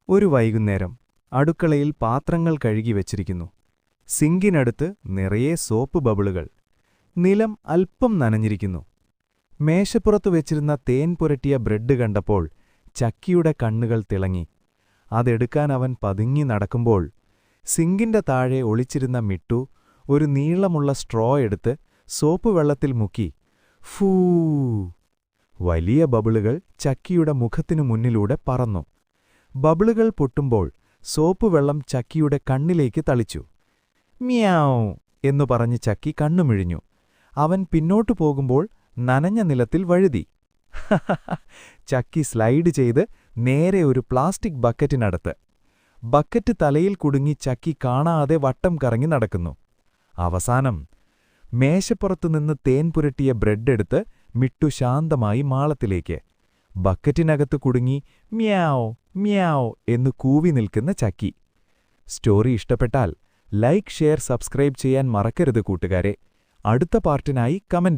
ഒരു വൈകുന്നേരം അടുക്കളയിൽ പാത്രങ്ങൾ കഴുകി വച്ചിരിക്കുന്നു. സിങ്കിനടുത്ത് നിറയെ സോപ്പ് ബബിളുകൾ. നിലം അല്പം നനഞ്ഞിരിക്കുന്നു. മേശപ്പുറത്തു വെച്ചിരുന്ന തേൻ പുരട്ടിയ ബ്രെഡ് കണ്ടപ്പോൾ ചക്കിയുടെ കണ്ണുകൾ തിളങ്ങി. അതെടുക്കാൻ അവൻ പതുങ്ങി നടക്കുമ്പോൾ സിങ്കിന്റെ താഴെ ഒളിച്ചിരുന്ന മിട്ടു ഒരു നീളമുള്ള സ്ട്രോ എടുത്ത് സോപ്പ് വെള്ളത്തിൽ മുക്കി. ഫൂ! വലിയ ബബിളുകൾ ചക്കിയുടെ മുഖത്തിനു മുന്നിലൂടെ പറന്നു. ബബിളുകൾ പൊട്ടുമ്പോൾ സോപ്പ് വെള്ളം ചക്കിയുടെ കണ്ണിലേക്ക് തളിച്ചു. മ്യാവ് എന്നു പറഞ്ഞ് ചക്കി കണ്ണുമിഴിഞ്ഞു. അവൻ പിന്നോട്ടു പോകുമ്പോൾ നനഞ്ഞ നിലത്തിൽ വഴുതി. ചക്കി സ്ലൈഡ് ചെയ്ത് നേരെ ഒരു പ്ലാസ്റ്റിക് ബക്കറ്റിനടുത്ത്. ബക്കറ്റ് തലയിൽ കുടുങ്ങി ചക്കി കാണാതെ വട്ടം കറങ്ങി നടക്കുന്നു. അവസാനം മേശപ്പുറത്തുനിന്ന് തേൻ പുരട്ടിയ ബ്രെഡെടുത്ത് മിട്ടു ശാന്തമായി മാളത്തിലേക്ക്. ബക്കറ്റിനകത്ത് കുടുങ്ങി മ്യാവ് മ്യാവ് എന്നു കൂവി നിൽക്കുന്ന ചക്കി. സ്റ്റോറി ഇഷ്ടപ്പെട്ടാൽ ലൈക്ക്, ഷെയർ, സബ്സ്ക്രൈബ് ചെയ്യാൻ മറക്കരുത് കൂട്ടുകാരെ. അടുത്ത പാർട്ടിനായി കമന്റ്